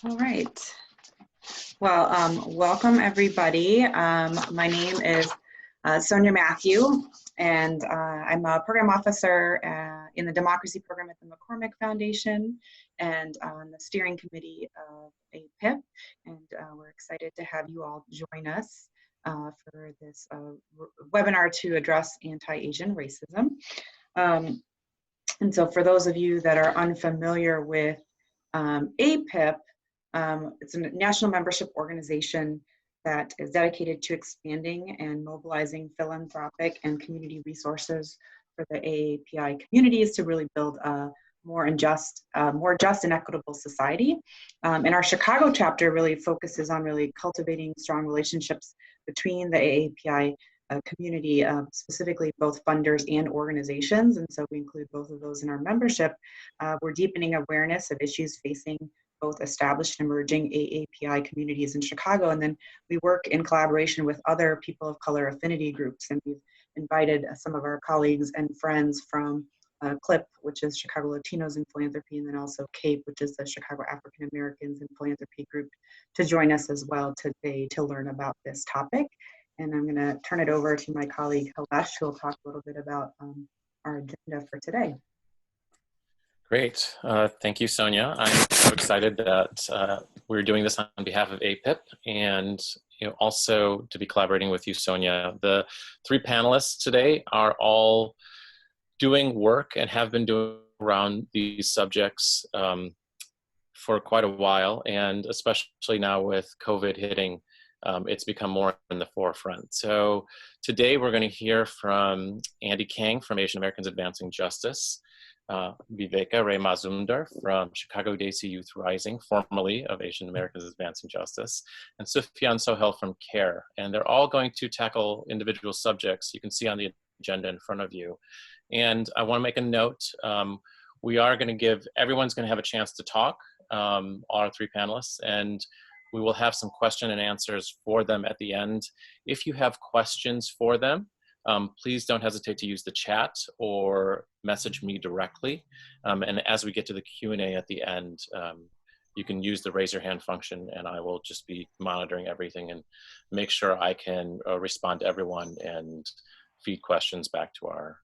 All right. Well, welcome everybody. My name is Sonia Matthew, and I'm a program officer in the democracy program at the McCormick Foundation and on the steering committee of AAPIP. And we're excited to have you all join us for this webinar to address anti-Asian racism. And so for those of you that are unfamiliar with AAPIP, it's a national membership organization that is dedicated to expanding and mobilizing philanthropic and community resources for the AAPI communities to really build a more just and equitable society. And our Chicago chapter really focuses on really cultivating strong relationships between the AAPI community, specifically both funders and organizations. And so we include both of those in our membership. We're deepening awareness of issues facing both established and emerging AAPI communities in Chicago. And then we work in collaboration with other people of color affinity groups. And we've invited some of our colleagues and friends from CLIP, which is Chicago Latinos in Philanthropy, and then also CAIP, which is the Chicago African Americans in Philanthropy group, to join us as well today to learn about this topic. And I'm gonna turn it over to my colleague, Halesh, who will talk a little bit about our agenda for today. Great. Thank you, Sonia. I'm so excited that we're doing this on behalf of AAPIP and also to be collaborating with you, Sonia. The three panelists today are all doing work and have been doing around these subjects for quite a while, and especially now with COVID hitting, it's become more in the forefront. So today we're going to hear from Andy Kang from Asian Americans Advancing Justice, Viveka Ray-Mazumder from Chicago Desi Youth Rising, formerly of Asian Americans Advancing Justice, and Sufyan Sohel from CAIR. And they're all going to tackle individual subjects you can see on the agenda in front of you. And I want to make a note, everyone's going to have a chance to talk, our three panelists, and we will have some question and answers for them at the end. If you have questions for them, please don't hesitate to use the chat or message me directly. And as we get to the Q&A at the end, you can use the raise your hand function, and I will just be monitoring everything and make sure I can respond to everyone and feed questions back to our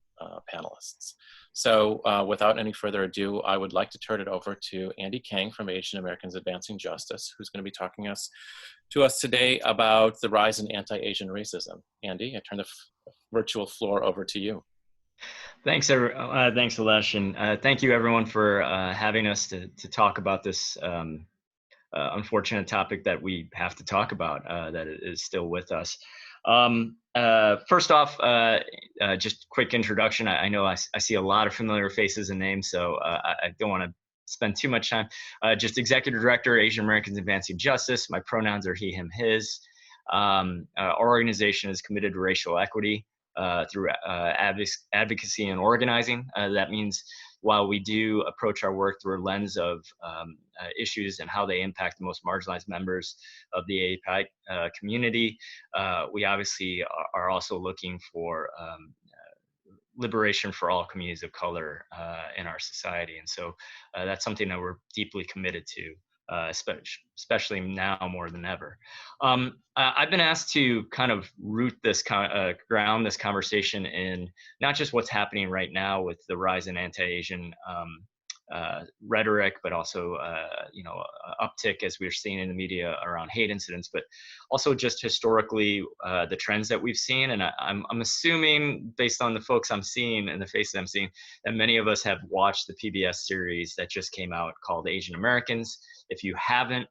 panelists. So without any further ado, I would like to turn it over to Andy Kang from Asian Americans Advancing Justice, who's going to be talking to us today about the rise in anti-Asian racism. Andy, I turn the virtual floor over to you. Thanks, thanks, Halesh, and thank you everyone for having us to talk about this unfortunate topic that we have to talk about, that is still with us. First off, just quick introduction. I know I see a lot of familiar faces and names, so I don't want to spend too much time. Just Executive Director, Asian Americans Advancing Justice. My pronouns are he, him, his. Our organization is committed to racial equity through advocacy and organizing. That means while we do approach our work through a lens of issues and how they impact the most marginalized members of the AAPI community, we obviously are also looking for liberation for all communities of color in our society. And so that's something that we're deeply committed to, especially now more than ever. I've been asked to kind of ground this conversation in not just what's happening right now with the rise in anti-Asian rhetoric, but also uptick as we're seeing in the media around hate incidents, but also just historically the trends that we've seen. And I'm assuming, based on the folks I'm seeing and the faces I'm seeing, that many of us have watched the PBS series that just came out called Asian Americans. If you haven't,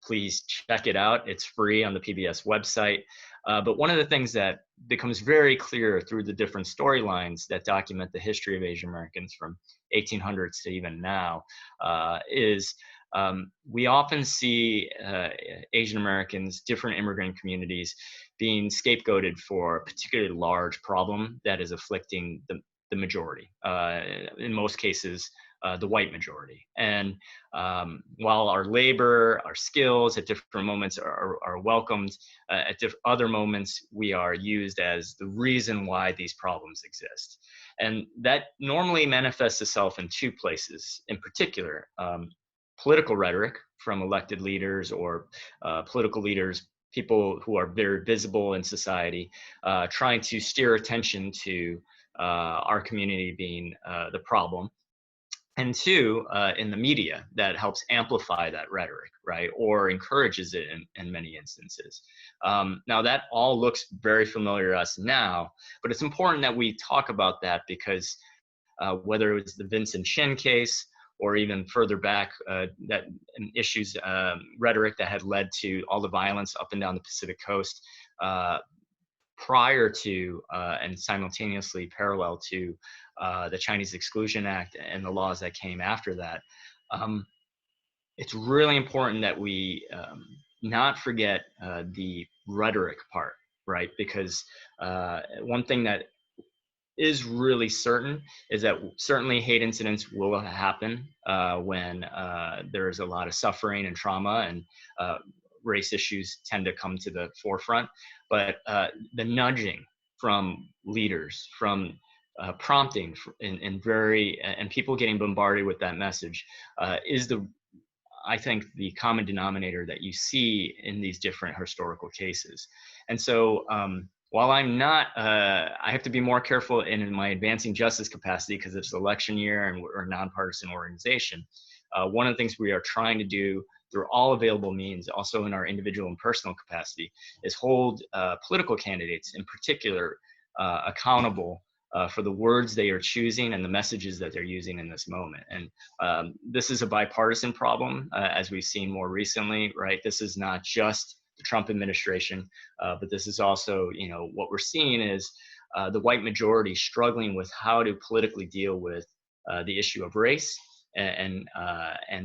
please check it out. It's free on the PBS website. But one of the things that becomes very clear through the different storylines that document the history of Asian Americans from 1800s to even now is we often see Asian Americans, different immigrant communities, being scapegoated for a particularly large problem that is afflicting the majority. In most cases, the white majority. And while our labor, our skills at different moments are welcomed, at other moments we are used as the reason why these problems exist. And that normally manifests itself in two places in particular. political rhetoric from elected leaders or political leaders, people who are very visible in society, trying to steer attention to our community being the problem. And two, in the media that helps amplify that rhetoric, right, or encourages it in many instances. Now that all looks very familiar to us now, but it's important that we talk about that because whether it was the Vincent Chin case or even further back, that issues rhetoric that had led to all the violence up and down the Pacific Coast prior to and simultaneously parallel to the Chinese Exclusion Act and the laws that came after that. It's really important that we not forget the rhetoric part, right? Because one thing that is really certain is that certainly hate incidents will happen when there is a lot of suffering and trauma, and race issues tend to come to the forefront. But the nudging from leaders, from prompting and people getting bombarded with that message is I think the common denominator that you see in these different historical cases. And so while I'm not, I have to be more careful in my advancing justice capacity because it's election year and we're a nonpartisan organization. One of the things we are trying to do through all available means, also in our individual and personal capacity, is hold political candidates in particular accountable for the words they are choosing and the messages that they're using in this moment. And this is a bipartisan problem, as we've seen more recently, right? This is not just the Trump administration, but this is also, what we're seeing is the white majority struggling with how to politically deal with the issue of race and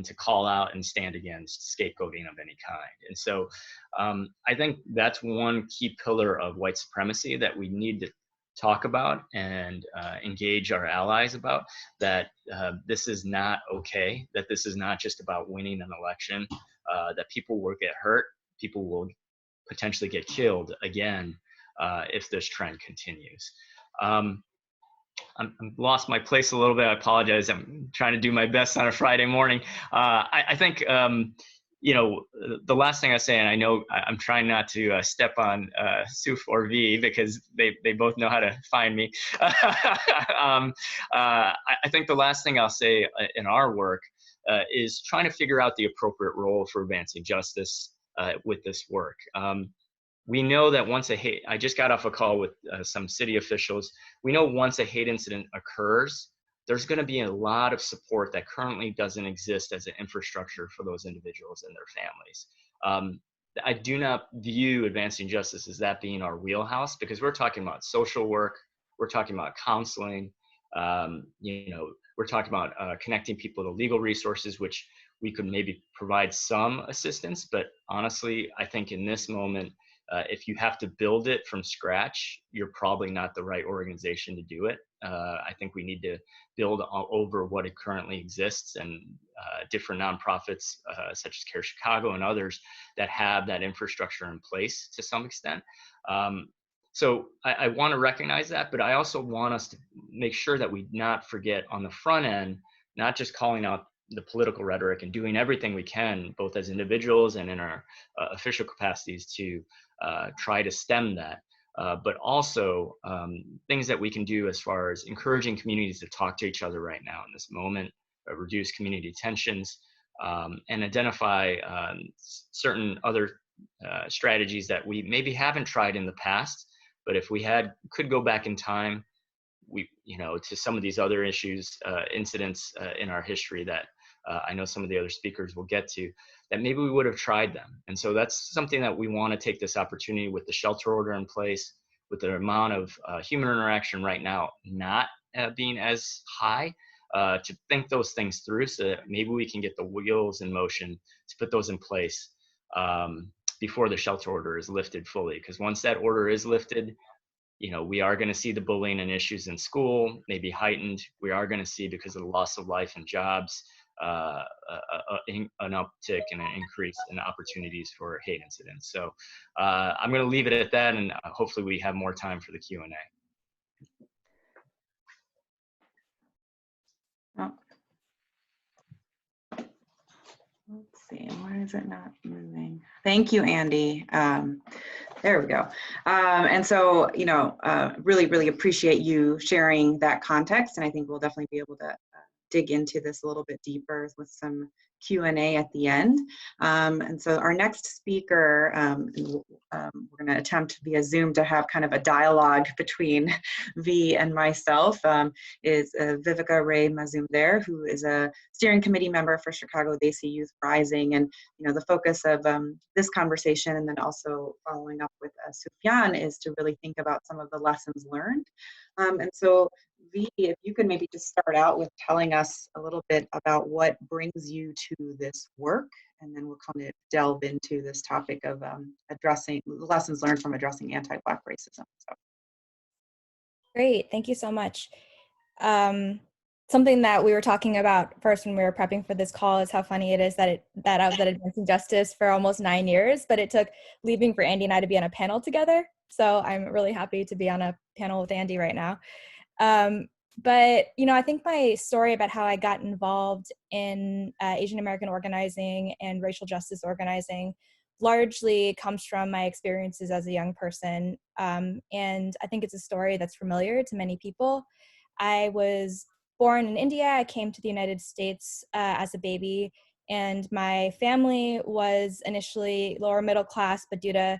to call out and stand against scapegoating of any kind. And so I think that's one key pillar of white supremacy that we need to talk about and engage our allies about, that this is not okay, that this is not just about winning an election, that people will get hurt, people will potentially get killed again if this trend continues. I've lost my place a little bit. I apologize. I'm trying to do my best on a Friday morning. I think, the last thing I say, and I know I'm trying not to step on Suf or V because they both know how to find me. I think the last thing I'll say in our work is trying to figure out the appropriate role for advancing justice with this work. We know that once I just got off a call with some city officials. We know once a hate incident occurs, there's going to be a lot of support that currently doesn't exist as an infrastructure for those individuals and their families. I do not view advancing justice as that being our wheelhouse, because we're talking about social work, we're talking about counseling, we're talking about connecting people to legal resources, which we could maybe provide some assistance. But honestly, I think in this moment, if you have to build it from scratch, you're probably not the right organization to do it. I think we need to build over what it currently exists, and different nonprofits such as CAIR-Chicago and others that have that infrastructure in place to some extent. So I want to recognize that, but I also want us to make sure that we not forget on the front end, not just calling out the political rhetoric and doing everything we can, both as individuals and in our official capacities, to try to stem that, but also things that we can do as far as encouraging communities to talk to each other right now in this moment, reduce community tensions, and identify certain other strategies that we maybe haven't tried in the past, but if we could go back in time, to some of these other issues, incidents in our history that I know some of the other speakers will get to, that maybe we would have tried them. And so that's something that we want to take this opportunity with the shelter order in place, with the amount of human interaction right now not being as high, to think those things through so that maybe we can get the wheels in motion to put those in place before the shelter order is lifted fully. Because once that order is lifted, we are going to see the bullying and issues in school maybe heightened. We are going to see, because of the loss of life and jobs, an uptick and an increase in opportunities for hate incidents. So I'm going to leave it at that, and hopefully we have more time for the Q&A. Let's see, why is it not moving? Thank you, Andy. There we go. And so, really appreciate you sharing that context. And I think we'll definitely be able to dig into this a little bit deeper with some Q&A at the end. And so our next speaker, we're going to attempt via Zoom to have kind of a dialogue between V and myself, is Viveka Ray-Mazumder, who is a steering committee member for Chicago Desi Youth Rising. And the focus of this conversation, and then also following up with Sufyan, is to really think about some of the lessons learned. And so V, if you could maybe just start out with telling us a little bit about what brings you to this work, and then we'll kind of delve into this topic of addressing lessons learned from addressing anti-Black racism. So. Great, thank you so much. Something that we were talking about first when we were prepping for this call is how funny it is that I was at Advancing Justice for almost 9 years, but it took leaving for Andy and I to be on a panel together. So I'm really happy to be on a panel with Andy right now. But, I think my story about how I got involved in Asian American organizing and racial justice organizing largely comes from my experiences as a young person. And I think it's a story that's familiar to many people. I was born in India. I came to the United States as a baby, and my family was initially lower middle class, but due to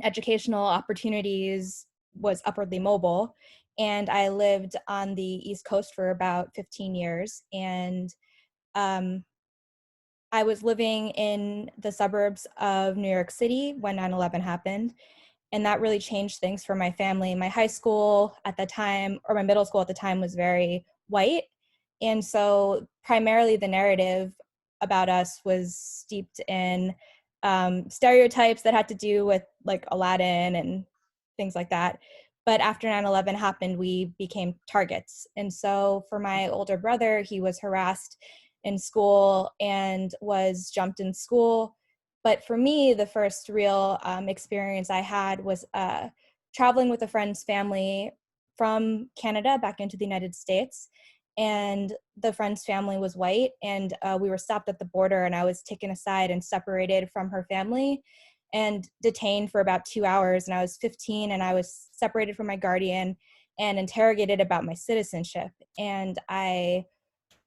educational opportunities was upwardly mobile. And I lived on the East Coast for about 15 years. And I was living in the suburbs of New York City when 9/11 happened. And that really changed things for my family. My high school at the time, or my middle school at the time, was very white. And so primarily the narrative about us was steeped in stereotypes that had to do with like Aladdin and things like that. But after 9/11 happened, we became targets. And so for my older brother, he was harassed in school and was jumped in school. But for me, the first real experience I had was traveling with a friend's family from Canada back into the United States. And the friend's family was white, and we were stopped at the border, and I was taken aside and separated from her family and detained for about 2 hours. And I was 15, and I was separated from my guardian and interrogated about my citizenship. And I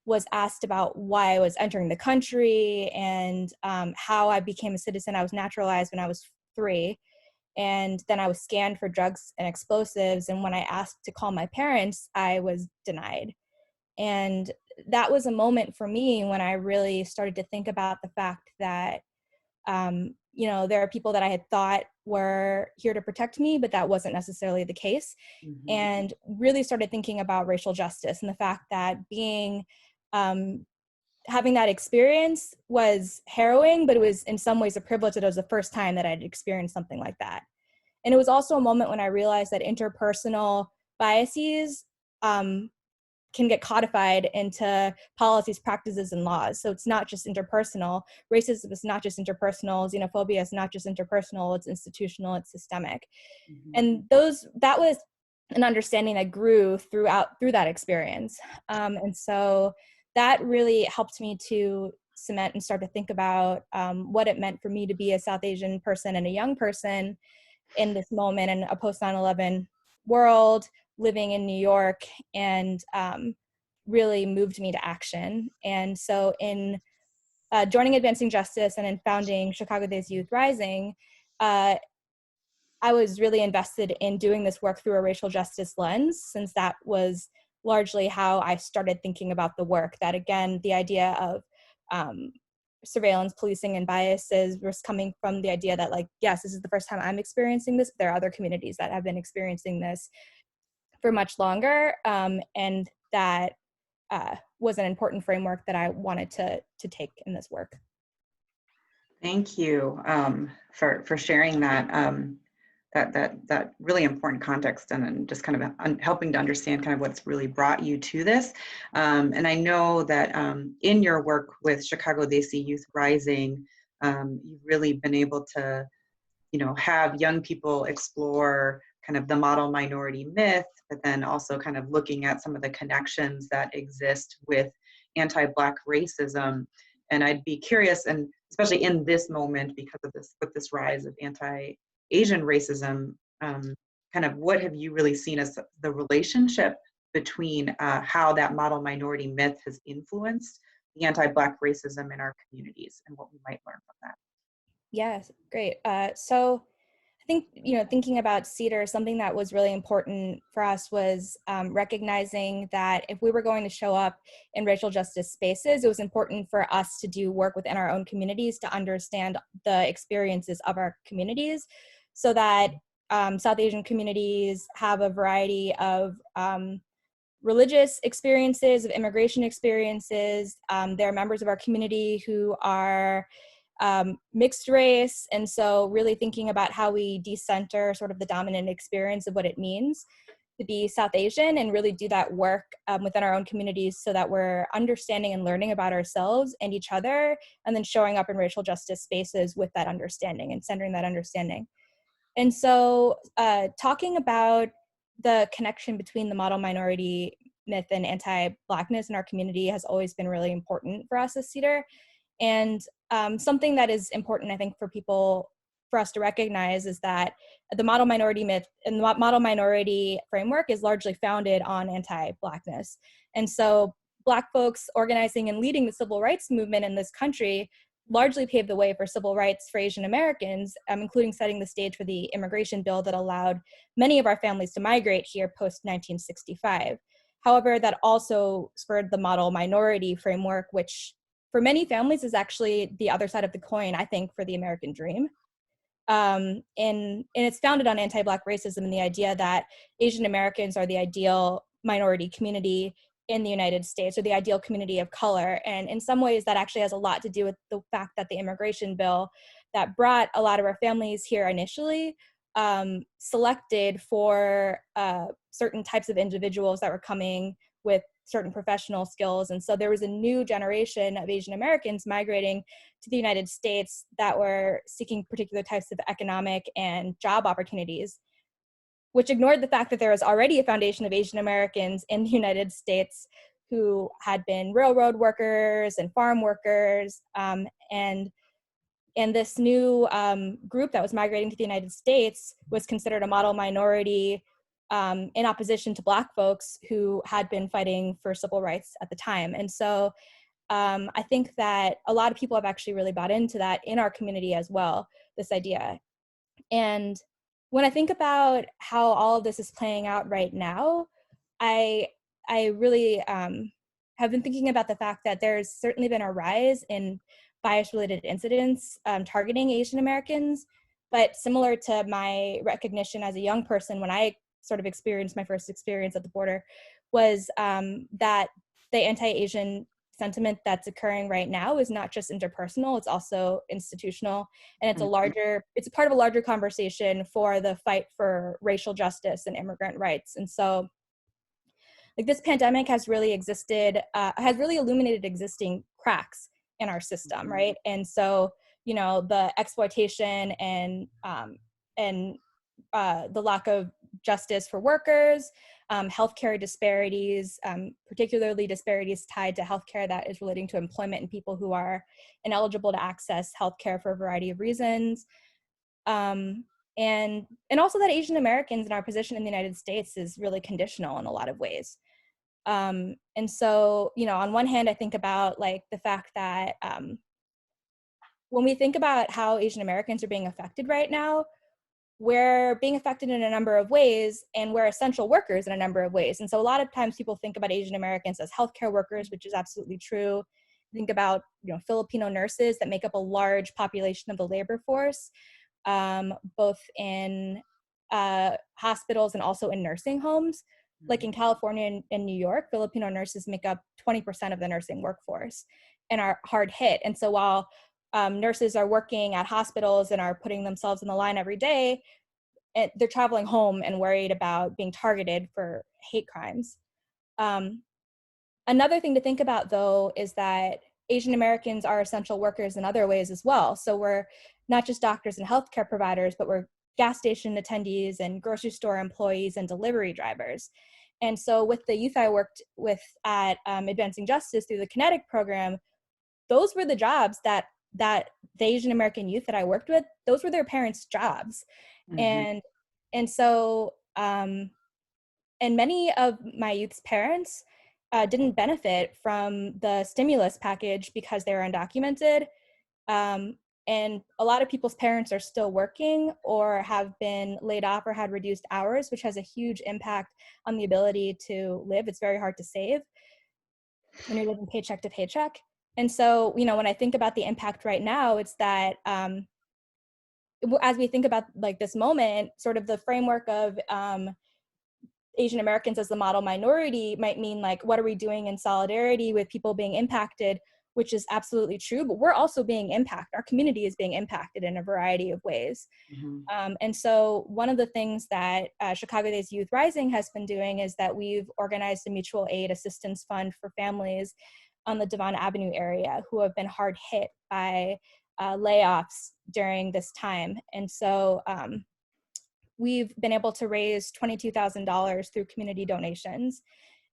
was asked about why I was entering the country and how I became a citizen. I was naturalized when I was 3. And then I was scanned for drugs and explosives. And when I asked to call my parents, I was denied. And that was a moment for me when I really started to think about the fact that there are people that I had thought were here to protect me, but that wasn't necessarily the case. Mm-hmm. And really started thinking about racial justice and the fact that having that experience was harrowing, but it was in some ways a privilege that it was the first time that I'd experienced something like that. And it was also a moment when I realized that interpersonal biases can get codified into policies, practices, and laws. So it's not just interpersonal. Racism is not just interpersonal. Xenophobia is not just interpersonal. It's institutional. It's systemic. Mm-hmm. And that was an understanding that grew through that experience. And so that really helped me to cement and start to think about what it meant for me to be a South Asian person and a young person in this moment in a post 9/11 world, living in New York, and really moved me to action. And so in joining Advancing Justice and in founding Chicago Desi Youth Rising, I was really invested in doing this work through a racial justice lens, since that was largely how I started thinking about the work. That again, the idea of surveillance, policing, and biases was coming from the idea that, like, yes, this is the first time I'm experiencing this, but there are other communities that have been experiencing this for much longer, and that was an important framework that I wanted to take in this work. Thank you for sharing that. That really important context, and just kind of helping to understand kind of what's really brought you to this. And I know that in your work with Chicago Desi Youth Rising, you've really been able to, have young people explore kind of the model minority myth, but then also kind of looking at some of the connections that exist with anti-Black racism. And I'd be curious, and especially in this moment because of this, with this rise of anti-Asian racism, kind of what have you really seen as the relationship between how that model minority myth has influenced the anti-Black racism in our communities and what we might learn from that? Yes, great. So I think, thinking about CEDAR, something that was really important for us was recognizing that if we were going to show up in racial justice spaces, it was important for us to do work within our own communities to understand the experiences of our communities, so that South Asian communities have a variety of religious experiences, of immigration experiences. There are members of our community who are mixed race. And so really thinking about how we decenter sort of the dominant experience of what it means to be South Asian, and really do that work within our own communities so that we're understanding and learning about ourselves and each other, and then showing up in racial justice spaces with that understanding and centering that understanding. And so talking about the connection between the model minority myth and anti-Blackness in our community has always been really important for us as CEDAR. And something that is important, I think, for us to recognize is that the model minority myth and the model minority framework is largely founded on anti-Blackness. And so Black folks organizing and leading the civil rights movement in this country largely paved the way for civil rights for Asian Americans, including setting the stage for the immigration bill that allowed many of our families to migrate here post-1965. However, that also spurred the model minority framework, which for many families is actually the other side of the coin, I think, for the American dream. And it's founded on anti-Black racism and the idea that Asian Americans are the ideal minority community in the United States, or the ideal community of color. And in some ways that actually has a lot to do with the fact that the immigration bill that brought a lot of our families here initially selected for certain types of individuals that were coming with certain professional skills. And so there was a new generation of Asian Americans migrating to the United States that were seeking particular types of economic and job opportunities, which ignored the fact that there was already a foundation of Asian Americans in the United States who had been railroad workers and farm workers. And this new group that was migrating to the United States was considered a model minority in opposition to Black folks who had been fighting for civil rights at the time. And so I think that a lot of people have actually really bought into that in our community as well, this idea. And when I think about how all of this is playing out right now, I really have been thinking about the fact that there's certainly been a rise in bias-related incidents targeting Asian Americans, but similar to my recognition as a young person when I sort of experienced my first experience at the border, was that the anti-Asian sentiment that's occurring right now is not just interpersonal, it's also institutional, and it's a part of a larger conversation for the fight for racial justice and immigrant rights. And so like this pandemic has really illuminated existing cracks in our system, right? And so, the exploitation and the lack of justice for workers, healthcare disparities, particularly disparities tied to healthcare that is relating to employment and people who are ineligible to access healthcare for a variety of reasons. And also that Asian Americans in our position in the United States is really conditional in a lot of ways. And so, on one hand, I think about like the fact that when we think about how Asian Americans are being affected right now, we're being affected in a number of ways, and we're essential workers in a number of ways. And so a lot of times people think about Asian Americans as healthcare workers, which is absolutely true. Think about, Filipino nurses that make up a large population of the labor force, both in hospitals and also in nursing homes. Like in California and New York, Filipino nurses make up 20% of the nursing workforce and are hard hit. And so while nurses are working at hospitals and are putting themselves in the line every day, they're traveling home and worried about being targeted for hate crimes. Another thing to think about, though, is that Asian Americans are essential workers in other ways as well. So we're not just doctors and healthcare providers, but we're gas station attendees and grocery store employees and delivery drivers. And so with the youth I worked with at Advancing Justice through the Kinetic program, those were the jobs that the Asian American youth that I worked with, those were their parents' jobs. Mm-hmm. And so, and many of my youth's parents didn't benefit from the stimulus package because they were undocumented. And a lot of people's parents are still working or have been laid off or had reduced hours, which has a huge impact on the ability to live. It's very hard to save when you're living paycheck to paycheck. And so, you know, when I think about the impact right now, it's that as we think about like this moment, sort of the framework of Asian Americans as the model minority might mean like, what are we doing in solidarity with people being impacted, which is absolutely true, but we're also being impacted. Our community is being impacted in a variety of ways. Mm-hmm. And so one of the things that Chicago Days Youth Rising has been doing is that we've organized a mutual aid assistance fund for families on the Devon Avenue area who have been hard hit by layoffs during this time. And so we've been able to raise $22,000 through community donations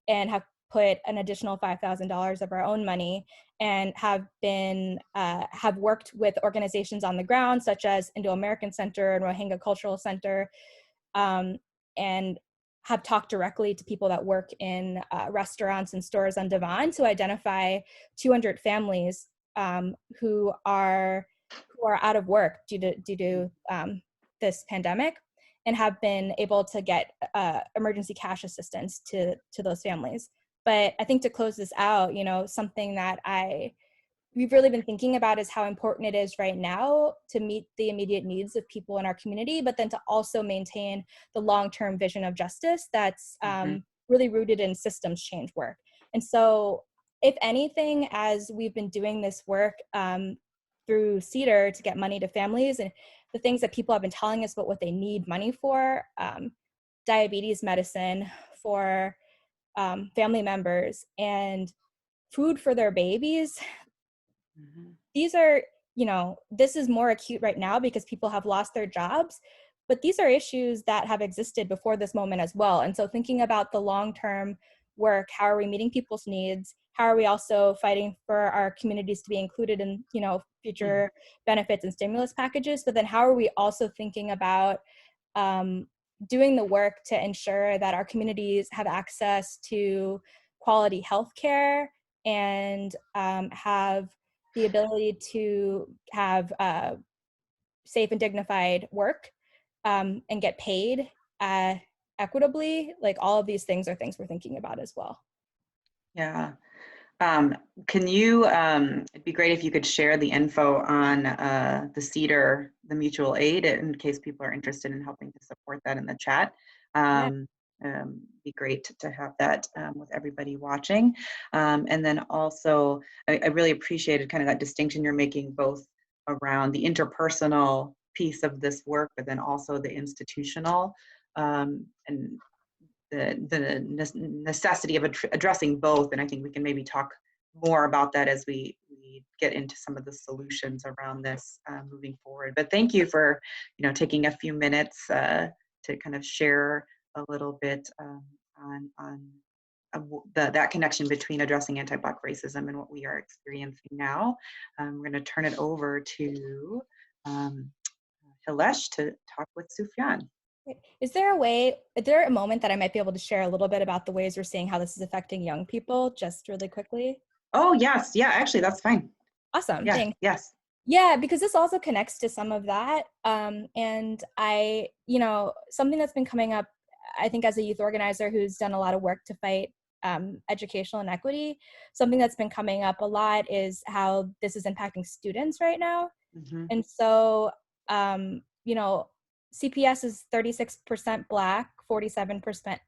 and have put an additional $5,000 of our own money and have worked with organizations on the ground such as Indo-American Center and Rohingya Cultural Center, and have talked directly to people that work in restaurants and stores on Devon to identify 200 families who are out of work due to this pandemic, and have been able to get emergency cash assistance to those families. But I think to close this out, you know, something that we've really been thinking about is how important it is right now to meet the immediate needs of people in our community, but then to also maintain the long-term vision of justice that's really rooted in systems change work. And so if anything, as we've been doing this work through CEDAR to get money to families, and the things that people have been telling us about what they need money for, diabetes medicine for family members and food for their babies. These are, you know, this is more acute right now because people have lost their jobs, but these are issues that have existed before this moment as well. And so thinking about the long-term work, how are we meeting people's needs? How are we also fighting for our communities to be included in, you know, future benefits and stimulus packages? But then how are we also thinking about doing the work to ensure that our communities have access to quality healthcare and have the ability to have safe and dignified work and get paid equitably? Like all of these things are things we're thinking about as well. Yeah. Can you, it'd be great if you could share the info on the CEDAR, the mutual aid, in case people are interested in helping to support that in the chat. Be great to have that with everybody watching. And then also, I really appreciated kind of that distinction you're making both around the interpersonal piece of this work, but then also the institutional and the necessity of addressing both. And I think we can maybe talk more about that as we get into some of the solutions around this moving forward. But thank you for, you know, taking a few minutes to kind of share a little bit on that connection between addressing anti-Black racism and what we are experiencing now. We're going to turn it over to Hilesh to talk with Sufyan. Is there a moment that I might be able to share a little bit about the ways we're seeing how this is affecting young people, just really quickly? Oh, yes. Yeah, actually, that's fine. Awesome. Yeah, Thanks. yes. Yeah, because this also connects to some of that. And I, you know, something that's been coming up, I think as a youth organizer who's done a lot of work to fight educational inequity, something that's been coming up a lot is how this is impacting students right now. And so, you know, CPS is 36% Black, 47%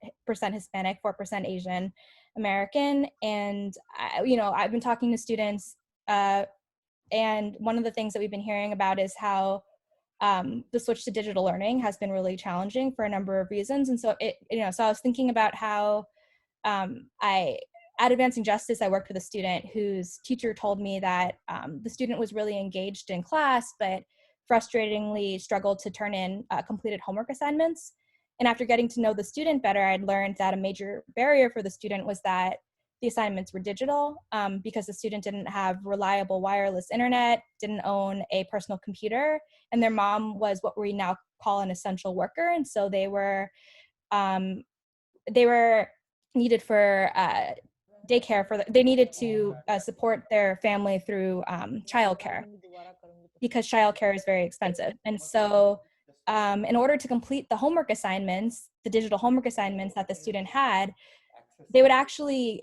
Hispanic, 4% Asian American. And, you know, I've been talking to students and one of the things that we've been hearing about is how the switch to digital learning has been really challenging for a number of reasons. And so so I was thinking about how at Advancing Justice, I worked with a student whose teacher told me that the student was really engaged in class, but frustratingly struggled to turn in completed homework assignments. And after getting to know the student better, I'd learned that a major barrier for the student was that the assignments were digital because the student didn't have reliable wireless internet, didn't own a personal computer, and their mom was what we now call an essential worker. And so they were needed for daycare, they needed to support their family through childcare because childcare is very expensive. And so in order to complete the homework assignments, the digital homework assignments that the student had, they would actually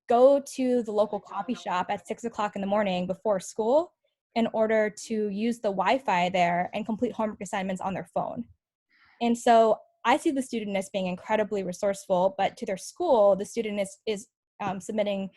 go to the local coffee shop at 6 o'clock in the morning before school in order to use the Wi-Fi there and complete homework assignments on their phone. And so I see the student as being incredibly resourceful, but to their school, the student is submitting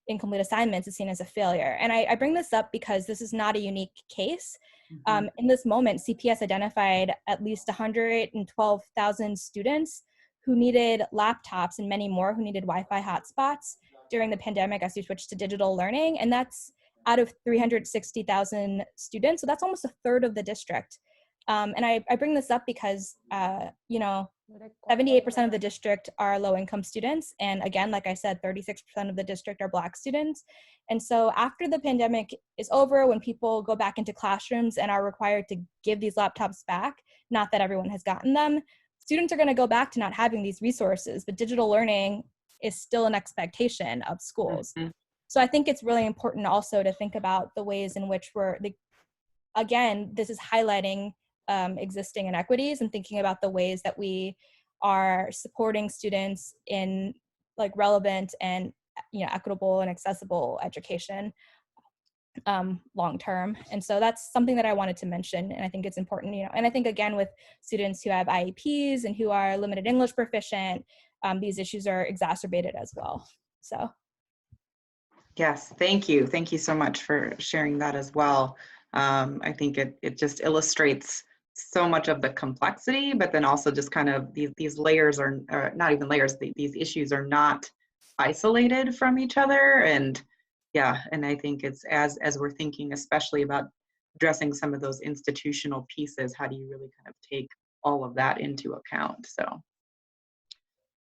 incomplete assignments is seen as a failure. And I bring this up because this is not a unique case. In this moment, CPS identified at least 112,000 students who needed laptops and many more who needed Wi-Fi hotspots during the pandemic as we switched to digital learning. And that's out of 360,000 students. So that's almost a third of the district. And I bring this up because, 78% of the district are low-income students. And again, like I said, 36% of the district are Black students. And so after the pandemic is over, when people go back into classrooms and are required to give these laptops back, not that everyone has gotten them, students are going to go back to not having these resources, but digital learning is still an expectation of schools. So I think it's really important also to think about the ways in which again, this is highlighting existing inequities and thinking about the ways that we are supporting students in like relevant and equitable and accessible education long term. And so that's something that I wanted to mention, and I think it's important, and I think again with students who have IEPs and who are limited English proficient, these issues are exacerbated as well. So yes, thank you so much for sharing that as well. I think it just illustrates so much of the complexity, but then also just kind of these layers are not even layers, these issues are not isolated from each other. And yeah, and I think it's as we're thinking especially about addressing some of those institutional pieces, how do you really kind of take all of that into account? So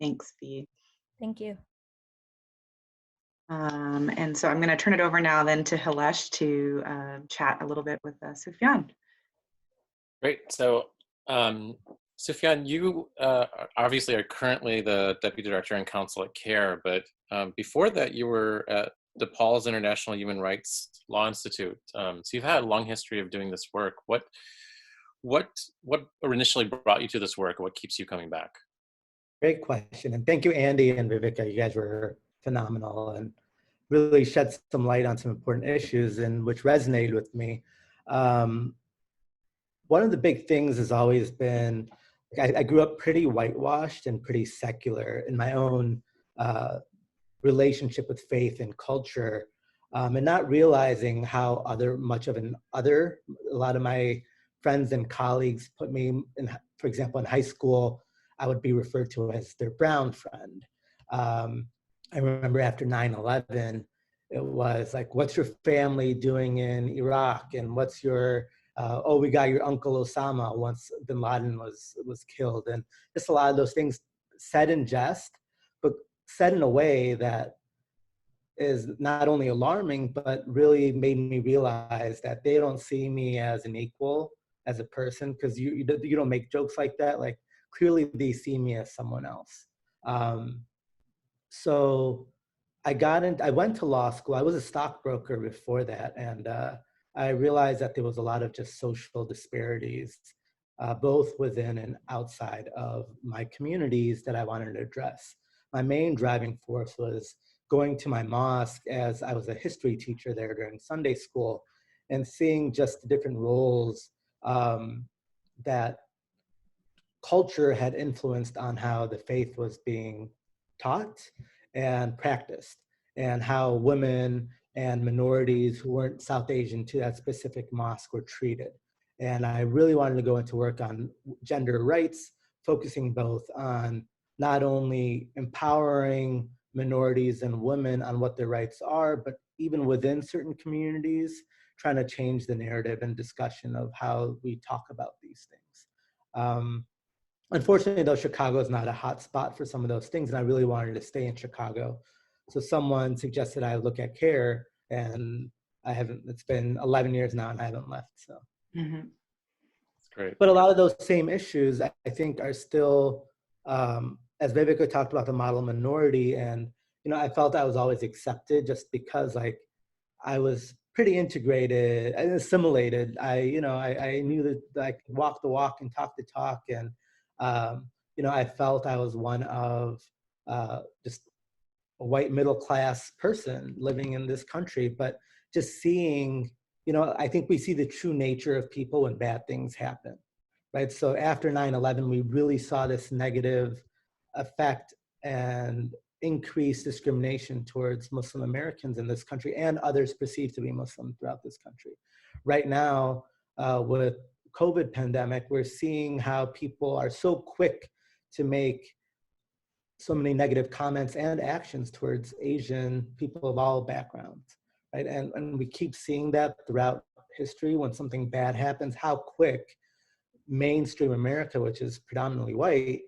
thanks, Fee. thank you. And so I'm going to turn it over now then to Hilesh to chat a little bit with Sufyan. Great. So, Sufyan, you obviously are currently the Deputy Director and Counsel at CAIR, but before that, you were at DePaul's International Human Rights Law Institute. So you've had a long history of doing this work. What initially brought you to this work? What keeps you coming back? Great question, and thank you, Andy and Viveka. You guys were phenomenal and really shed some light on some important issues and which resonated with me. One of the big things has always been, I grew up pretty whitewashed and pretty secular in my own relationship with faith and culture, and not realizing how a lot of my friends and colleagues put me in, for example, in high school, I would be referred to as their brown friend. I remember after 9/11, it was like, what's your family doing in Iraq? And what's your, oh, we got your Uncle Osama once bin Laden was killed. And just a lot of those things said in jest, but said in a way that is not only alarming, but really made me realize that they don't see me as an equal, as a person, because you don't make jokes like that. Like, clearly they see me as someone else. So I went to law school. I was a stockbroker before that. And I realized that there was a lot of just social disparities, both within and outside of my communities that I wanted to address. My main driving force was going to my mosque, as I was a history teacher there during Sunday school, and seeing just the different roles that culture had influenced on how the faith was being taught and practiced, and how women and minorities who weren't South Asian to that specific mosque were treated. And I really wanted to go into work on gender rights, focusing both on not only empowering minorities and women on what their rights are, but even within certain communities, trying to change the narrative and discussion of how we talk about these things. Unfortunately, though, Chicago is not a hot spot for some of those things, and I really wanted to stay in Chicago. So someone suggested I look at CAIR, and I haven't, it's been 11 years now and I haven't left, so. Mhm. That's great. But a lot of those same issues, I think, are still, as Viveka talked about the model minority, and, you know, I felt I was always accepted just because, like, I was pretty integrated and assimilated. I knew that I could walk the walk and talk the talk. And, you know, I felt I was one of just a white middle class person living in this country. But just seeing, you know, I think we see the true nature of people when bad things happen, right? So after 9/11, we really saw this negative effect and increased discrimination towards Muslim Americans in this country and others perceived to be Muslim throughout this country. Right now, with COVID pandemic, we're seeing how people are so quick to make so many negative comments and actions towards Asian people of all backgrounds, right? And we keep seeing that throughout history. When something bad happens, how quick mainstream America, which is predominantly white,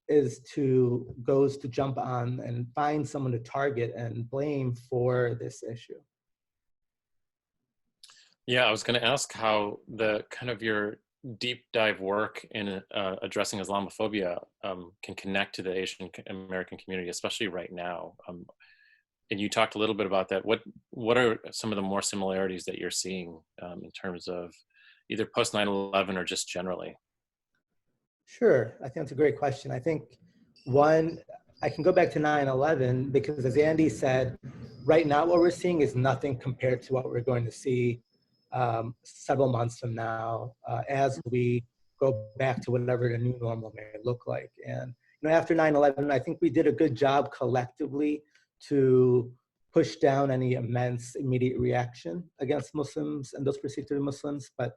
goes to jump on and find someone to target and blame for this issue. Yeah, I was going to ask how the kind of your deep dive work in addressing Islamophobia can connect to the Asian American community, especially right now. And you talked a little bit about that. What are some of the more similarities that you're seeing in terms of either post 9/11 or just generally? Sure, I think that's a great question. I think one, I can go back to 9/11 because, as Andy said, right now what we're seeing is nothing compared to what we're going to see several months from now as we go back to whatever the new normal may look like. And you know, after 9/11, I think we did a good job collectively to push down any immense immediate reaction against Muslims and those perceived to be Muslims. But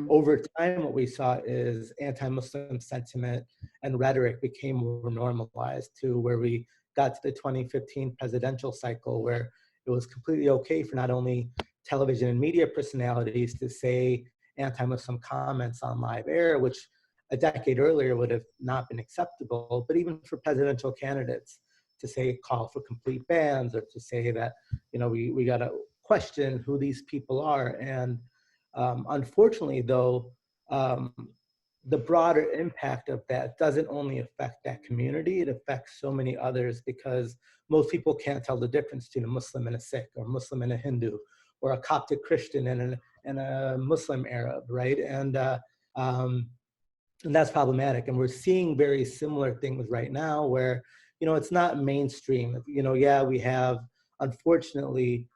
over time, what we saw is anti-Muslim sentiment and rhetoric became more normalized to where we got to the 2015 presidential cycle, where it was completely okay for not only television and media personalities to say anti-Muslim comments on live air, which a decade earlier would have not been acceptable, but even for presidential candidates to say call for complete bans or to say that, you know, we got to question who these people are. And unfortunately, though, the broader impact of that doesn't only affect that community, it affects so many others because most people can't tell the difference between a Muslim and a Sikh, or a Muslim and a Hindu, or a Coptic Christian and a Muslim Arab, right? And that's problematic. And we're seeing very similar things right now where, you know, it's not mainstream. You know, yeah, we have, unfortunately,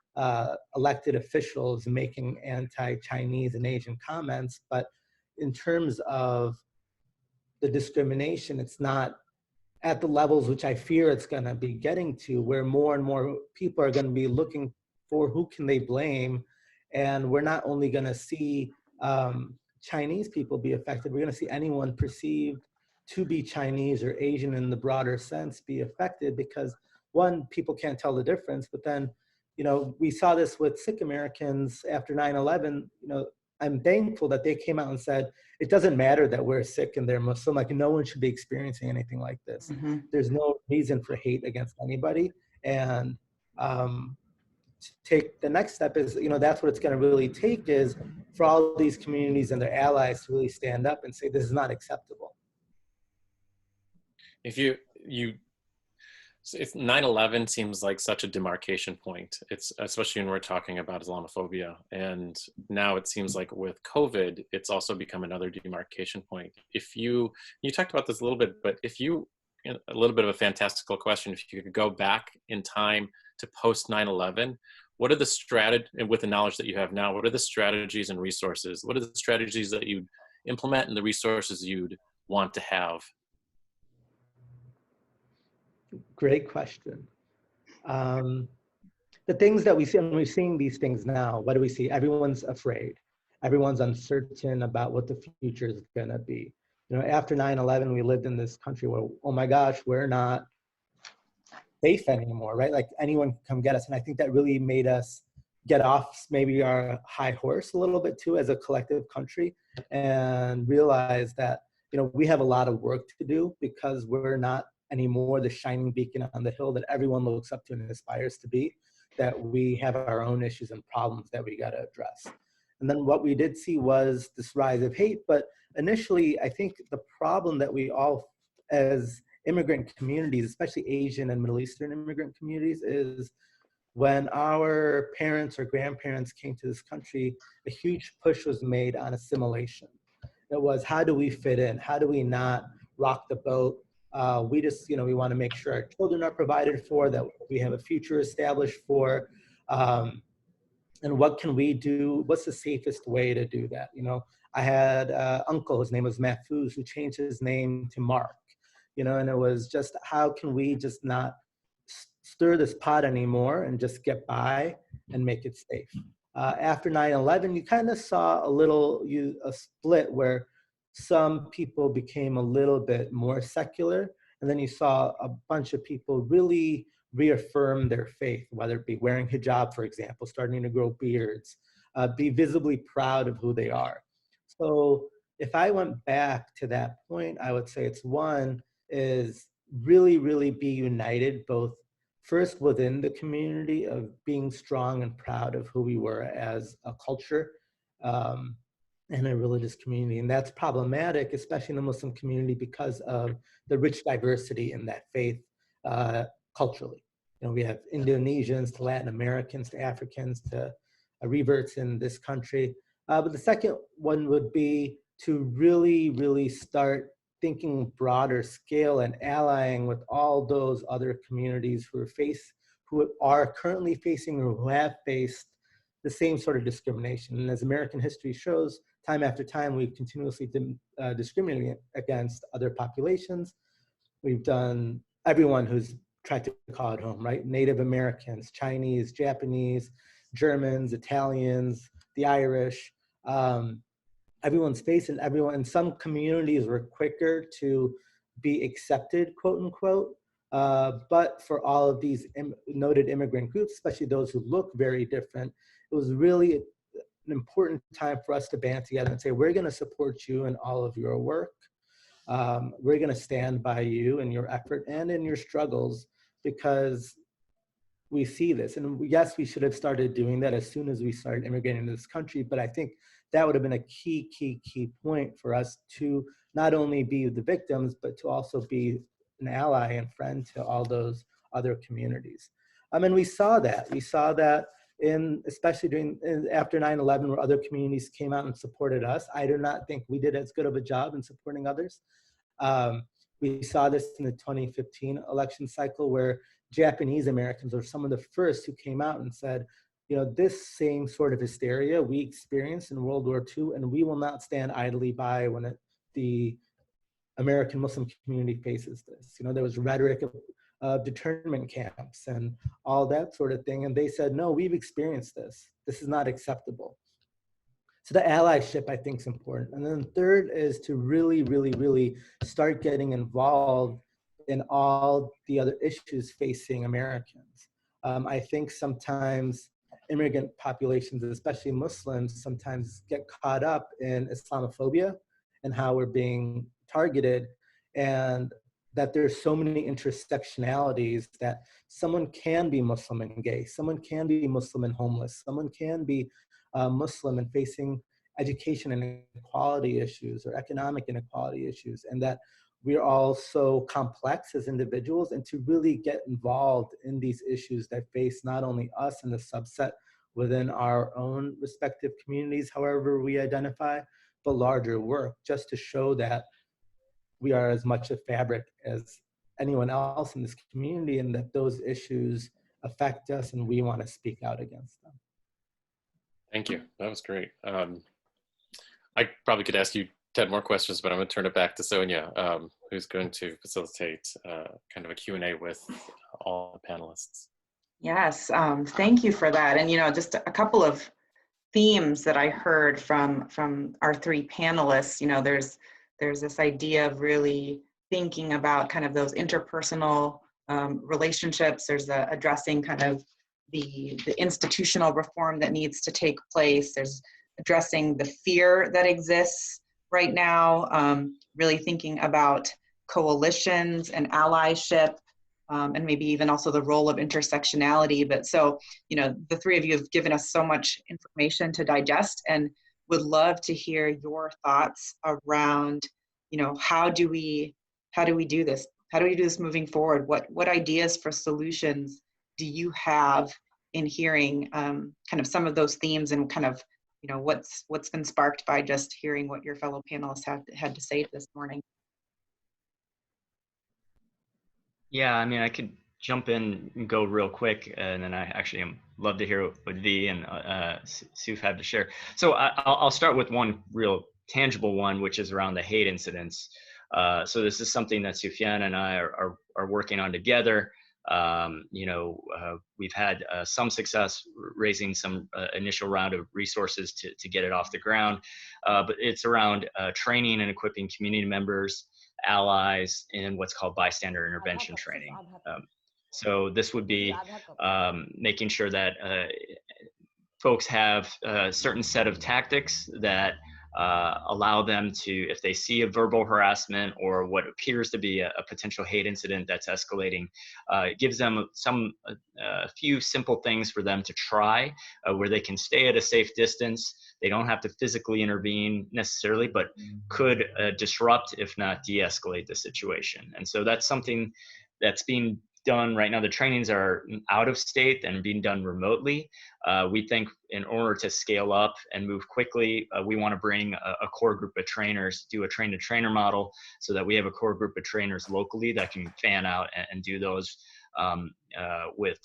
elected officials making anti-Chinese and Asian comments, but in terms of the discrimination, it's not at the levels which I fear it's going to be getting to, where more and more people are going to be looking for who can they blame. And we're not only going to see Chinese people be affected, we're going to see anyone perceived to be Chinese or Asian in the broader sense be affected because, one, people can't tell the difference, but then, you know, we saw this with Sikh Americans after 9/11. You know, I'm thankful that they came out and said, it doesn't matter that we're Sikh and they're Muslim, like no one should be experiencing anything like this. There's no reason for hate against anybody. And to take the next step is, you know, that's what it's going to really take is for all these communities and their allies to really stand up and say, this is not acceptable. If it's 9/11 seems like such a demarcation point. It's especially when we're talking about Islamophobia, and now it seems like with COVID, it's also become another demarcation point. If you talked about this a little bit, but if you, a little bit of a fantastical question, if you could go back in time to post 9/11, what are the strategies, with the knowledge that you have now, what are the strategies and resources? What are the strategies that you'd implement and the resources you'd want to have? Great question. The things that we see, and we're seeing these things now, what do we see? Everyone's afraid. Everyone's uncertain about what the future is going to be. You know, after 9/11, we lived in this country where, oh my gosh, we're not safe anymore, right? Like anyone can come get us. And I think that really made us get off maybe our high horse a little bit too as a collective country and realize that, you know, we have a lot of work to do because we're not anymore the shining beacon on the hill that everyone looks up to and aspires to be, that we have our own issues and problems that we got to address. And then what we did see was this rise of hate. But initially, I think the problem that we all, as immigrant communities, especially Asian and Middle Eastern immigrant communities, is when our parents or grandparents came to this country, a huge push was made on assimilation. It was, how do we fit in? How do we not rock the boat? We just, you know, we want to make sure our children are provided for, that we have a future established for, and what can we do? What's the safest way to do that? You know, I had an uncle, his name was Mahfouz, who changed his name to Mark, you know, and it was just, how can we just not stir this pot anymore and just get by and make it safe? After 9/11, you kind of saw a split where some people became a little bit more secular, and then you saw a bunch of people really reaffirm their faith, whether it be wearing hijab, for example, starting to grow beards, be visibly proud of who they are. So if I went back to that point, I would say it's one is really, really be united, both first within the community of being strong and proud of who we were as a culture and a religious community. And that's problematic, especially in the Muslim community, because of the rich diversity in that faith culturally. You know, we have Indonesians to Latin Americans to Africans to reverts in this country. But the second one would be to really, really start thinking broader scale and allying with all those other communities who are currently facing or who have faced the same sort of discrimination. And as American history shows, time after time, we've continuously discriminated against other populations. We've done everyone who's tried to call it home, right? Native Americans, Chinese, Japanese, Germans, Italians, the Irish. Everyone's facing everyone, and some communities were quicker to be accepted, quote unquote. But for all of these noted immigrant groups, especially those who look very different, it was really an important time for us to band together and say, we're going to support you in all of your work. We're going to stand by you in your effort and in your struggles, because we see this. And yes, we should have started doing that as soon as we started immigrating to this country. But I think that would have been a key point for us to not only be the victims, but to also be an ally and friend to all those other communities. And we saw that. We saw that especially after 9/11, where other communities came out and supported us. I do not think we did as good of a job in supporting others. We saw this in the 2015 election cycle, where Japanese Americans were some of the first who came out and said, you know, this same sort of hysteria we experienced in World War II, and we will not stand idly by when the American Muslim community faces this. You know, there was rhetoric of internment camps and all that sort of thing. And they said, no, we've experienced this. This is not acceptable. So the allyship, I think, is important. And then third is to really, really, really start getting involved in all the other issues facing Americans. I think sometimes immigrant populations, especially Muslims, sometimes get caught up in Islamophobia and how we're being targeted, and that there's so many intersectionalities that someone can be Muslim and gay, someone can be Muslim and homeless, someone can be Muslim and facing education inequality issues or economic inequality issues, and that we're all so complex as individuals, and to really get involved in these issues that face not only us and the subset within our own respective communities, however we identify, but larger work, just to show that we are as much a fabric as anyone else in this community, and that those issues affect us and we want to speak out against them. Thank you. That was great. I probably could ask you 10 more questions, but I'm going to turn it back to Sonia, who's going to facilitate kind of a Q&A with all the panelists. Yes, thank you for that. And, you know, just a couple of themes that I heard from our three panelists. You know, there's this idea of really thinking about kind of those interpersonal relationships. There's addressing kind of the institutional reform that needs to take place. There's addressing the fear that exists right now, really thinking about coalitions and allyship, and maybe even also the role of intersectionality. But so, you know, the three of you have given us so much information to digest, and would love to hear your thoughts around, you know, how do we do this? How do we do this moving forward? What ideas for solutions do you have in hearing kind of some of those themes, and kind of, you know, what's been sparked by just hearing what your fellow panelists had to say this morning? Yeah, I mean, I could jump in and go real quick, and then I actually love to hear what V and Suf have to share. So I'll start with one real tangible one, which is around the hate incidents. So this is something that Sufyan and I are working on together. You know, we've had some success raising some initial round of resources to get it off the ground, but it's around training and equipping community members, allies, in what's called bystander intervention training. So this would be making sure that folks have a certain set of tactics that allow them to, if they see a verbal harassment or what appears to be a potential hate incident that's escalating, it gives them a few simple things for them to try, where they can stay at a safe distance. They don't have to physically intervene necessarily, but could disrupt, if not de-escalate the situation. And so that's something that's being done right now. The trainings are out of state and being done remotely. We think in order to scale up and move quickly, we want to bring a core group of trainers, do a train-to-trainer model, so that we have a core group of trainers locally that can fan out and do those with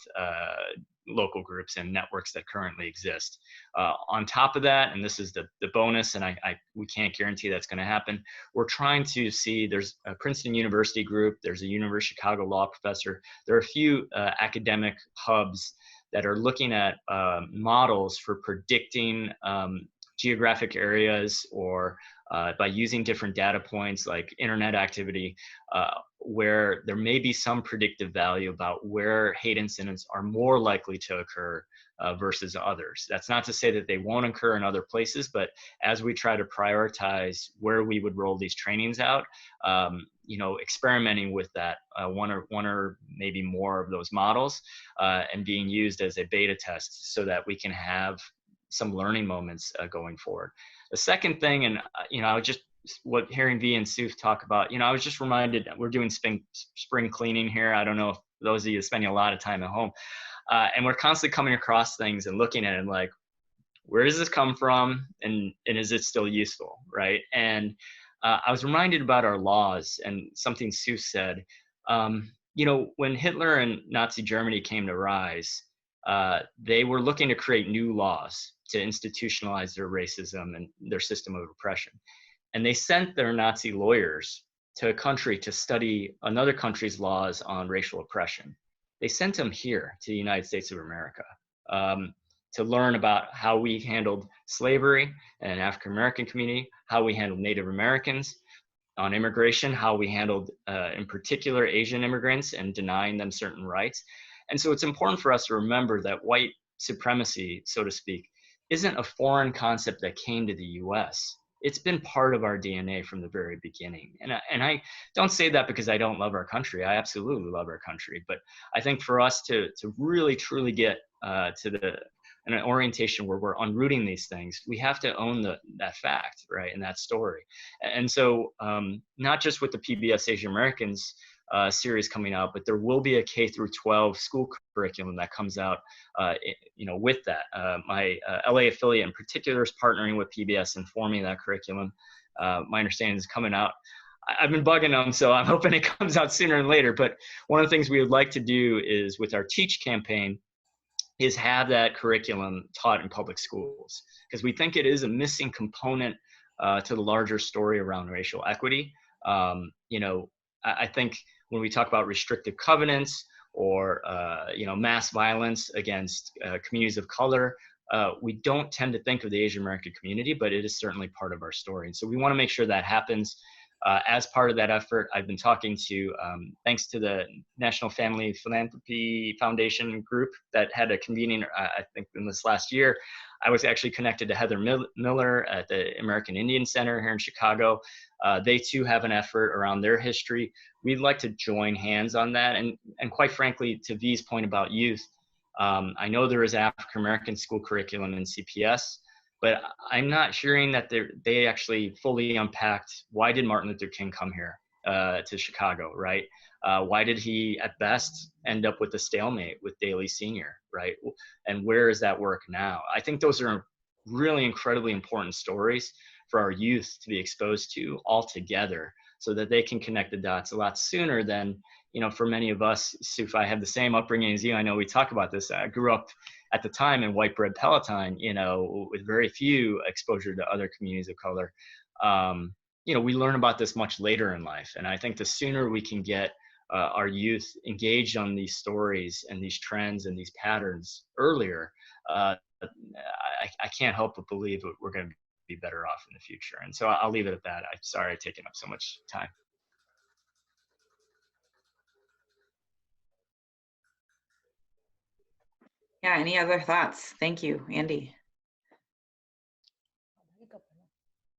local groups and networks that currently exist. On top of that, and this is the bonus, and we can't guarantee that's going to happen, we're trying to see, there's a Princeton University group, there's a University of Chicago law professor, there are a few academic hubs that are looking at models for predicting geographic areas, or by using different data points like internet activity, where there may be some predictive value about where hate incidents are more likely to occur versus others. That's not to say that they won't occur in other places, but as we try to prioritize where we would roll these trainings out, you know, experimenting with that one or maybe more of those models and being used as a beta test so that we can have some learning moments going forward. The second thing, and you know, I was just what hearing V and Suf talk about, you know, I was just reminded that we're doing spring cleaning here. I don't know if those of you spending a lot of time at home, and we're constantly coming across things and looking at it and like, where does this come from, and is it still useful, right? And I was reminded about our laws and something Suf said. You know, when Hitler and Nazi Germany came to rise, they were looking to create new laws to institutionalize their racism and their system of oppression. And they sent their Nazi lawyers to a country to study another country's laws on racial oppression. They sent them here to the United States of America to learn about how we handled slavery and African-American community, how we handled Native Americans on immigration, how we handled, in particular, Asian immigrants and denying them certain rights. And so it's important for us to remember that white supremacy, so to speak, isn't a foreign concept that came to the US. It's been part of our DNA from the very beginning. And I don't say that because I don't love our country. I absolutely love our country. But I think for us to really, truly get to an orientation where we're unrooting these things, we have to own that fact, right, and that story. And so not just with the PBS Asian Americans series coming out, but there will be a K through 12 school curriculum that comes out, you know, with that. My LA affiliate in particular is partnering with PBS and forming that curriculum. My understanding is coming out. I've been bugging them, so I'm hoping it comes out sooner than later. But one of the things we would like to do is with our Teach campaign is have that curriculum taught in public schools, because we think it is a missing component to the larger story around racial equity. You know, I think when we talk about restrictive covenants or you know, mass violence against communities of color, we don't tend to think of the Asian American community, but it is certainly part of our story. And so we want to make sure that happens. As part of that effort, I've been talking to, thanks to the National Family Philanthropy Foundation group that had a convening, I think in this last year, I was actually connected to Heather Miller at the American Indian Center here in Chicago. They too have an effort around their history. We'd like to join hands on that. And quite frankly, to V's point about youth, I know there is African American school curriculum in CPS, but I'm not hearing that they actually fully unpacked why did Martin Luther King come here to Chicago, right? Why did he at best end up with a stalemate with Daley Sr., right? And where is that work now? I think those are really incredibly important stories for our youth to be exposed to all together so that they can connect the dots a lot sooner than, you know, for many of us, Suf, I have the same upbringing as you. I know we talk about this. I grew up at the time in white bread Peloton, you know, with very few exposure to other communities of color. You know, we learn about this much later in life. And I think the sooner we can get our youth engaged on these stories and these trends and these patterns earlier, I can't help but believe that we're going to be better off in the future. And so I'll leave it at that. I'm sorry I've taken up so much time. Yeah, any other thoughts? Thank you, Andy.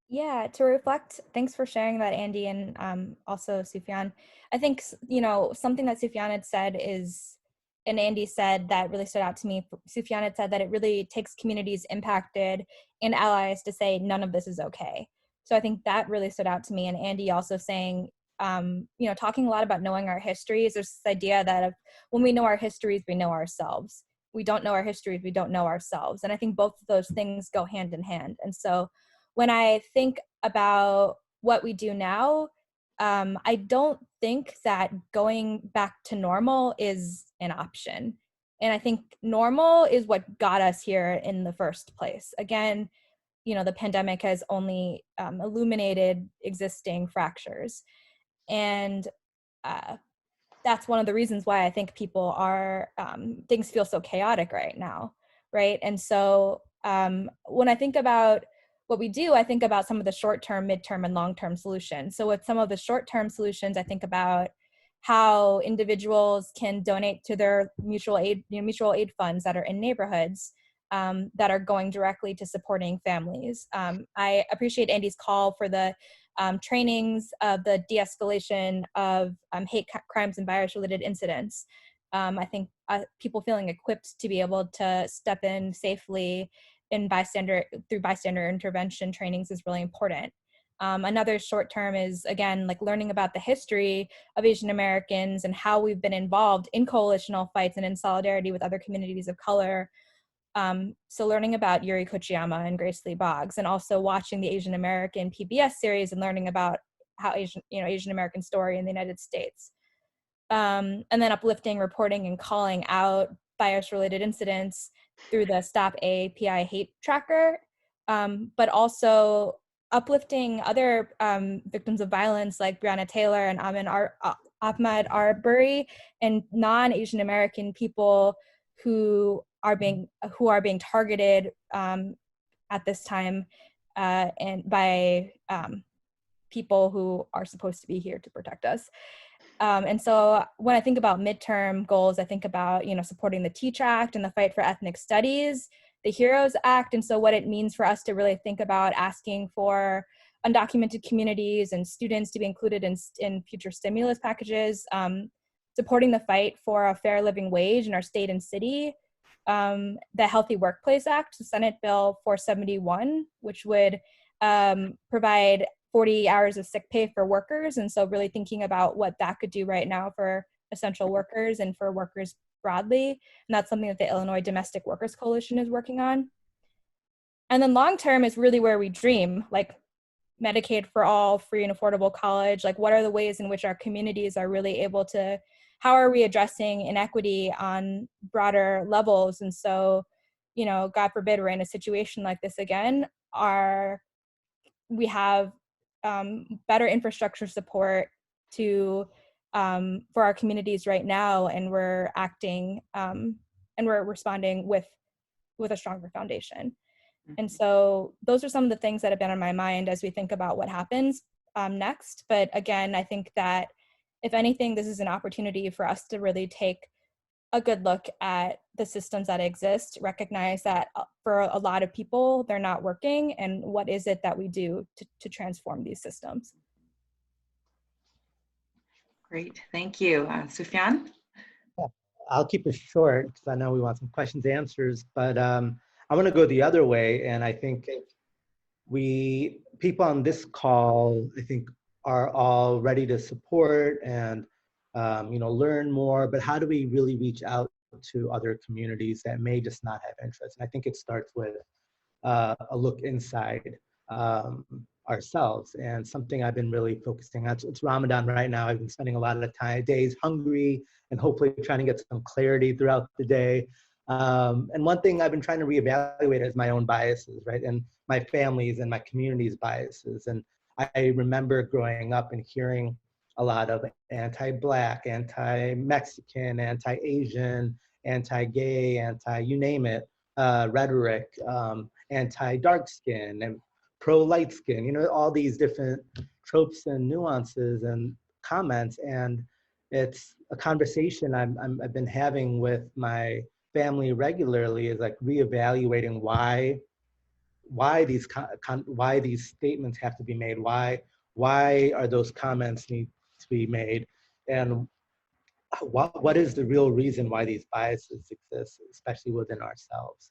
Yeah, to reflect, thanks for sharing that, Andy, and also Sufyan. I think, you know, something that Sufyan had said is, and Andy said that really stood out to me. Sufyan had said that it really takes communities impacted and allies to say none of this is okay. So I think that really stood out to me. And Andy also saying, you know, talking a lot about knowing our histories. There's this idea that when we know our histories, we know ourselves. We don't know our histories, we don't know ourselves. And I think both of those things go hand in hand. And so when I think about what we do now, I don't think that going back to normal is an option. And I think normal is what got us here in the first place. Again, you know, the pandemic has only illuminated existing fractures. And that's one of the reasons why I think people are, things feel so chaotic right now, right? And so when I think about what we do, I think about some of the short-term, mid-term, and long-term solutions. So with some of the short-term solutions, I think about how individuals can donate to their mutual aid funds that are in neighborhoods that are going directly to supporting families. I appreciate Andy's call for the trainings of the de-escalation of hate crimes and bias-related incidents. I think people feeling equipped to be able to step in safely through bystander intervention trainings is really important. Another short term is, again, like learning about the history of Asian Americans and how we've been involved in coalitional fights and in solidarity with other communities of color. So learning about Yuri Kochiyama and Grace Lee Boggs, and also watching the Asian American PBS series and learning about how Asian American story in the United States. And then uplifting, reporting, and calling out bias-related incidents through the Stop AAPI Hate Tracker, but also uplifting other victims of violence like Breonna Taylor and Ahmaud Arbery and non-Asian American people who are being targeted at this time and by people who are supposed to be here to protect us. And so when I think about midterm goals, I think about, you know, supporting the Teach Act and the fight for ethnic studies, the HEROES Act, and so what it means for us to really think about asking for undocumented communities and students to be included in future stimulus packages, supporting the fight for a fair living wage in our state and city, the Healthy Workplace Act, Senate Bill 471, which would provide 40 hours of sick pay for workers. And so really thinking about what that could do right now for essential workers and for workers broadly. And that's something that the Illinois Domestic Workers Coalition is working on. And then long-term is really where we dream, like Medicaid for all, free and affordable college. Like what are the ways in which our communities are really able to, how are we addressing inequity on broader levels? And so, you know, God forbid we're in a situation like this again, we have better infrastructure support for our communities right now, and we're acting and we're responding with a stronger foundation. And so those are some of the things that have been on my mind as we think about what happens. next. But again, I think that if anything, this is an opportunity for us to really take a good look at the systems that exist, recognize that for a lot of people, they're not working, and what is it that we do to transform these systems. Great, thank you. Sufyan? Yeah, I'll keep it short because I know we want some questions and answers, but I want to go the other way. And I think people on this call, I think, are all ready to support and learn more, but how do we really reach out to other communities that may just not have interest? And I think it starts with a look inside ourselves, and something I've been really focusing on. It's Ramadan right now. I've been spending a lot of days hungry and hopefully trying to get some clarity throughout the day. And one thing I've been trying to reevaluate is my own biases, right? And my family's and my community's biases. And I remember growing up and hearing a lot of anti-Black, anti-Mexican, anti-Asian, anti-gay, you name it, rhetoric, anti-dark skin and pro-light skin, all these different tropes and nuances and comments. And it's a conversation I've been having with my family regularly, is like reevaluating why these statements have to be made, why are those comments need to be made, and what is the real reason why these biases exist, especially within ourselves.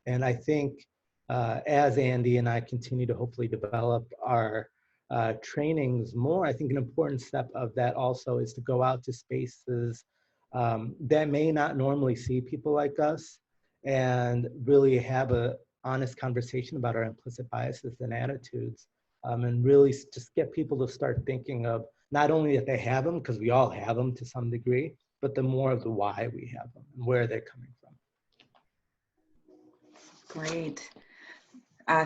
And I think as Andy and I continue to hopefully develop our trainings more, I think an important step of that also is to go out to spaces that may not normally see people like us and really have an honest conversation about our implicit biases and attitudes, and really just get people to start thinking of not only that they have them, because we all have them to some degree, but the more of the why we have them and where they're coming from. Great.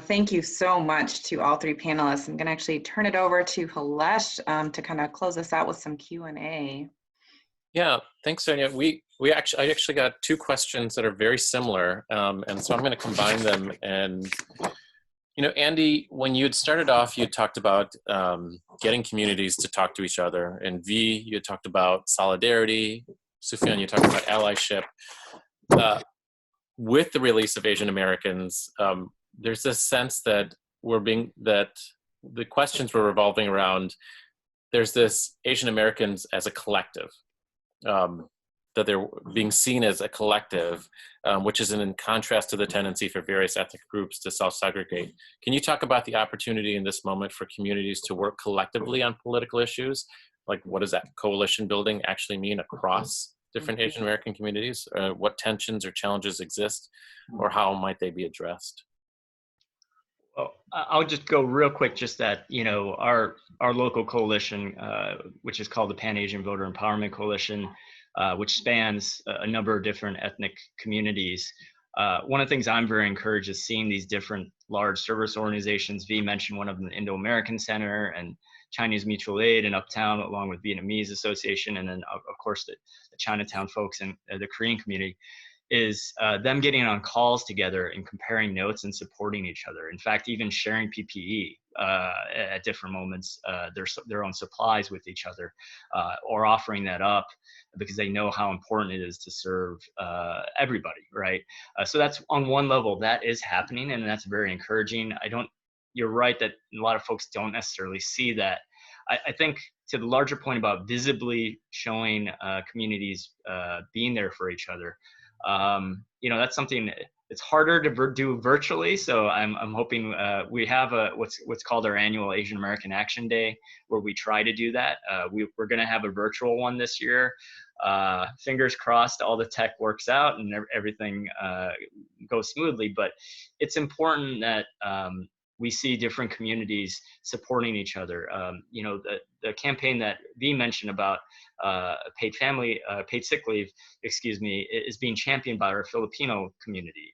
Thank you so much to all three panelists. I'm going to actually turn it over to Halesh to kind of close us out with some Q&A. Yeah, thanks, Sonia. I actually got two questions that are very similar, and so I'm going to combine them. And Andy, when you had started off, you talked about getting communities to talk to each other, and V, you had talked about solidarity. Sufyan, you talked about allyship. With the release of Asian Americans, there's this sense that the questions were revolving around, there's this Asian Americans as a collective, that they're being seen as a collective, which is in contrast to the tendency for various ethnic groups to self-segregate. Can you talk about the opportunity in this moment for communities to work collectively on political issues? Like, what does that coalition building actually mean across different Asian American communities? What tensions or challenges exist, or how might they be addressed? Well, I'll just go real quick, just that, our local coalition, which is called the Pan-Asian Voter Empowerment Coalition, which spans a number of different ethnic communities. One of the things I'm very encouraged is seeing these different large service organizations. V mentioned one of them, the Indo-American Center and Chinese Mutual Aid in Uptown, along with Vietnamese Association, and then of course the Chinatown folks and the Korean community, is them getting on calls together and comparing notes and supporting each other. In fact, even sharing PPE at different moments, their own supplies with each other, or offering that up because they know how important it is to serve everybody, right? So that's on one level, that is happening, and that's very encouraging. You're right that a lot of folks don't necessarily see that. I think to the larger point about visibly showing communities being there for each other, that's something it's harder to do virtually. So I'm hoping we have what's called our annual Asian American Action Day, where we try to do that. We're going to have a virtual one this year. Fingers crossed, all the tech works out and everything goes smoothly. But it's important that we see different communities supporting each other. The campaign that V mentioned about paid sick leave, is being championed by our Filipino community,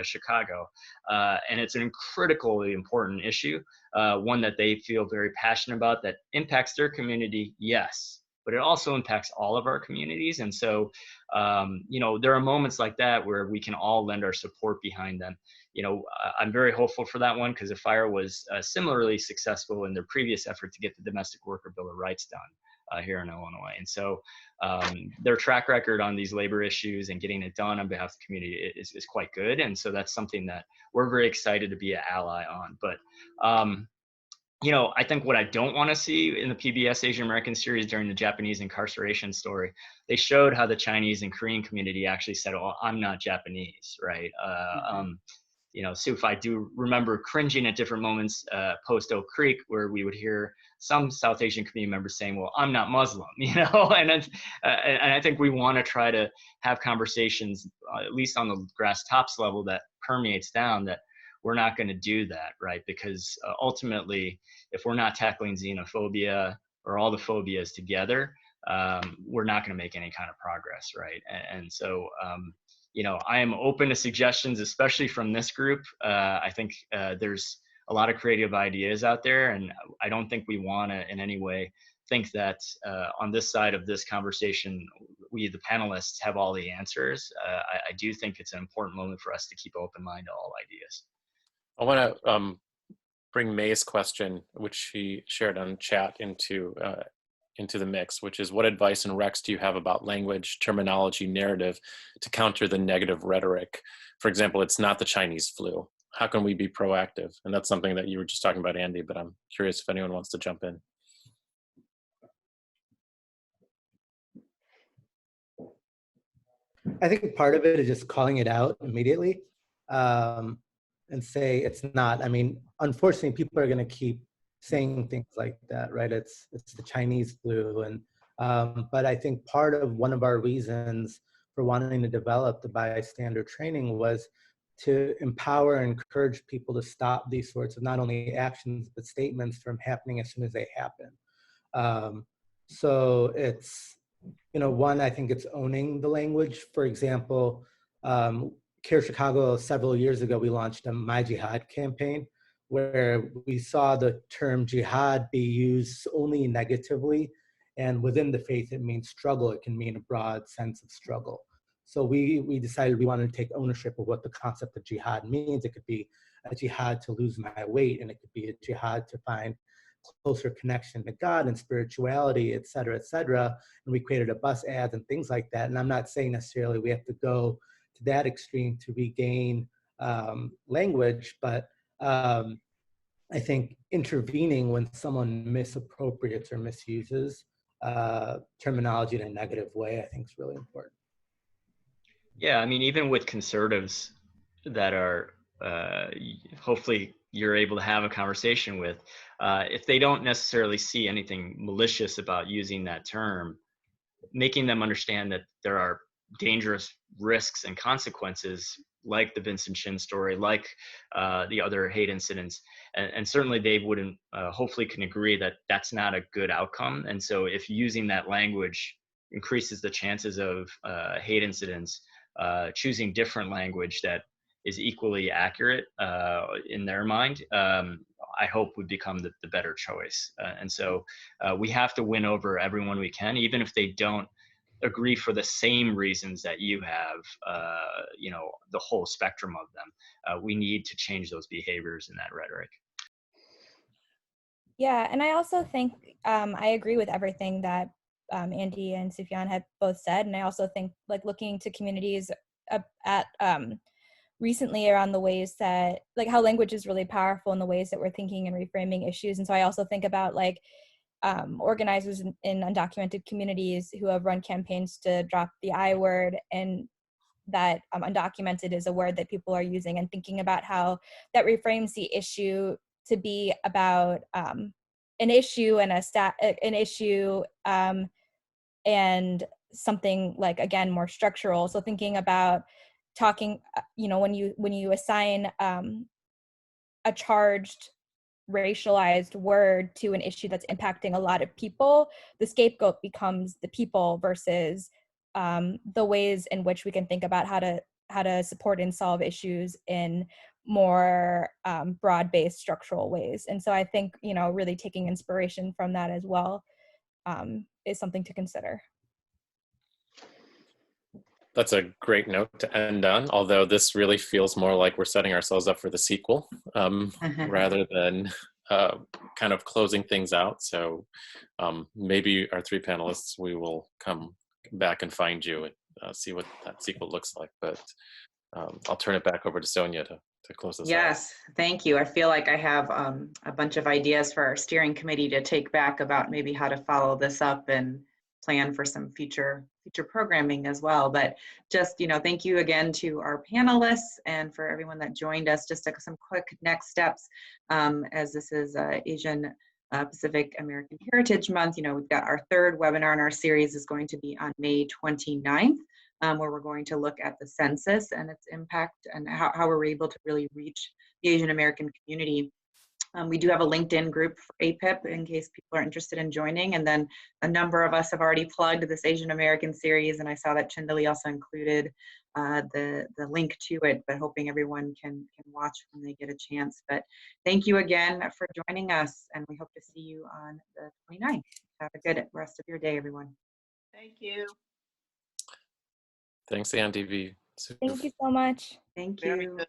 Chicago. And it's an critically important issue, one that they feel very passionate about, that impacts their community, yes, but it also impacts all of our communities. And so, you know, there are moments like that where we can all lend our support behind them. You know, I'm very hopeful for that one because the FIRE was similarly successful in their previous effort to get the Domestic Worker Bill of Rights done here in Illinois. And so their track record on these labor issues and getting it done on behalf of the community is quite good. And so that's something that we're very excited to be an ally on. But you know, I think what I don't want to see in the PBS Asian American series during the Japanese incarceration story, they showed how the Chinese and Korean community actually said, "Oh, I'm not Japanese," right? You know, Suf, I do remember cringing at different moments post Oak Creek, where we would hear some South Asian community members saying, "Well, I'm not Muslim," you know, and I think we want to try to have conversations, at least on the grass tops level, that permeates down that we're not going to do that, right? Because ultimately, if we're not tackling xenophobia or all the phobias together, we're not going to make any kind of progress, right? And so, you know, I am open to suggestions, especially from this group. I think there's a lot of creative ideas out there, and I don't think we want to in any way think that on this side of this conversation, we, the panelists, have all the answers. I do think it's an important moment for us to keep an open mind to all ideas. I want to bring May's question, which she shared on chat, into the mix, which is, what advice and recs do you have about language, terminology, narrative to counter the negative rhetoric? For example, it's not the Chinese flu. How can we be proactive? And that's something that you were just talking about, Andy, but I'm curious if anyone wants to jump in. I think part of it is just calling it out immediately. And say it's not. I mean, unfortunately, people are going to keep saying things like that, right? It's the Chinese flu, and but I think part of one of our reasons for wanting to develop the bystander training was to empower and encourage people to stop these sorts of not only actions but statements from happening as soon as they happen. So it's, you know, one, I think it's owning the language. For example, CAIR-Chicago, several years ago, we launched a My Jihad campaign where we saw the term jihad be used only negatively. And within the faith, it means struggle. It can mean a broad sense of struggle. So we decided we wanted to take ownership of what the concept of jihad means. It could be a jihad to lose my weight, and it could be a jihad to find closer connection to God and spirituality, et cetera, et cetera. And we created a bus ads and things like that. And I'm not saying necessarily we have to go to that extreme to regain language, but I think intervening when someone misappropriates or misuses terminology in a negative way, I think is really important. Yeah, I mean, even with conservatives that are hopefully you're able to have a conversation with, if they don't necessarily see anything malicious about using that term, making them understand that there are dangerous risks and consequences, like the Vincent Chin story, like the other hate incidents, and certainly they wouldn't, hopefully can agree that that's not a good outcome. And so if using that language increases the chances of hate incidents, choosing different language that is equally accurate in their mind, I hope would become the better choice. And so we have to win over everyone we can, even if they don't agree for the same reasons that you have, you know, the whole spectrum of them. We need to change those behaviors and that rhetoric. Yeah, and I also think I agree with everything that Andy and Sufyan have both said. And I also think, like, looking to communities at recently around the ways that, like, how language is really powerful in the ways that we're thinking and reframing issues. And so I also think about, like, organizers in undocumented communities who have run campaigns to drop the I word, and that undocumented is a word that people are using, and thinking about how that reframes the issue to be about an issue and an issue and something, like, again, more structural. So thinking about talking, you know, when you assign a charged racialized word to an issue that's impacting a lot of people, the scapegoat becomes the people versus the ways in which we can think about how to support and solve issues in more broad-based structural ways. And so I think, you know, really taking inspiration from that as well. is something to consider. That's a great note to end on, although this really feels more like we're setting ourselves up for the sequel rather than kind of closing things out. So maybe our three panelists, we will come back and find you and see what that sequel looks like. But I'll turn it back over to Sonia to close this out. Yes, thank you. I feel like I have a bunch of ideas for our steering committee to take back about maybe how to follow this up and plan for some future programming as well. But just, thank you again to our panelists and for everyone that joined us. Just some quick next steps as this is Asian Pacific American Heritage Month. We've got our third webinar in our series is going to be on May 29th. Where we're going to look at the census and its impact and how we're able to really reach the Asian American community. We do have a LinkedIn group for APIP in case people are interested in joining. And then a number of us have already plugged this Asian American series, and I saw that Chindali also included the link to it, but hoping everyone can watch when they get a chance. But thank you again for joining us, and we hope to see you on the 29th. Have a good rest of your day, everyone. Thank you. Thanks, Andy V. Thank you so much. Thank Very you. good.